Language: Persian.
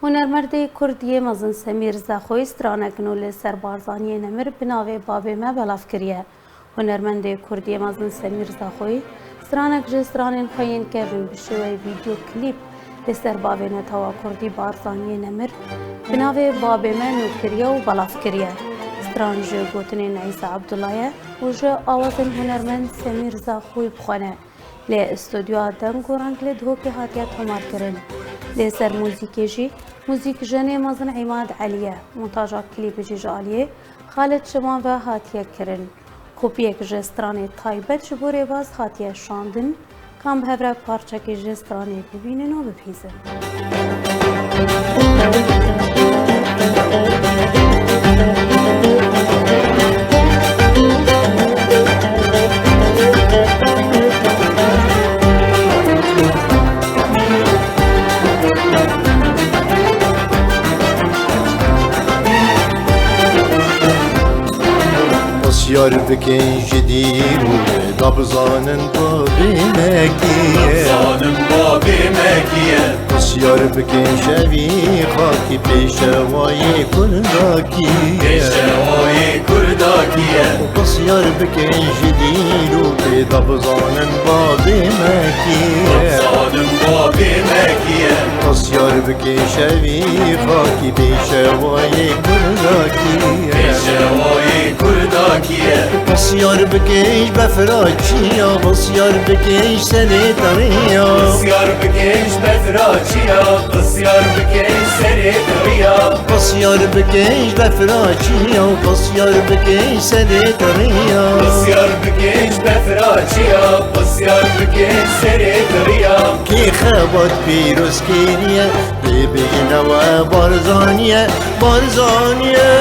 هنرمند کردی مزن سمیر زخوی سترانکن و لسر بارزانی نمر بناوی بابی ما بلاف کریه. هنرمند کردی مزن سمیر زخوی سترانک جسترانین خواهین که بشوی ویدیو کلیپ لسر بابی نتوا کردی بارزانی نمر بناوی بابی ما نو کریه و بلاف کریه. ستران جو گوتنین عیسی عبدالله و جو آوازن هنرمند سمیر زخوی بخونه. لی استودیو دنگ و رنگ لدهو که هاتیت همار کرن. لی سر موزیکی جی موزیک جنه مازن عماد علیه منتاجا کلیپ جی جالیه خالد شمان و هاتیه کرن. کوپیک جستران تایبت جبوره باز هاتیه شاندن کام به هفره پارچه که جستران ببینن و بپیزن. Yar bikin jidîr û dabzanin babê mekiye Dabzanin babê mekiye Yar bikin şevî xakî pêşewayê kurdakiye Pêşewayê kurdakiye Yar bikin jidîr û dabzanin babê mekiye Dabzanin babê mekiye Yar bikin şevî xakî pêşewayê kurdakiye Pêşewayê kurdakiye Yar bikin befraçiya Yar bikin serê tariya Yar bikin befraçiya Yar bikin serê tariya Yar bikin befraçiya Yar bikin serê tariya Yar bikin befraçiya Yar bikin serê tariya Ki xebat pîroz kiriye Bibîne we barzaniye Barzaniye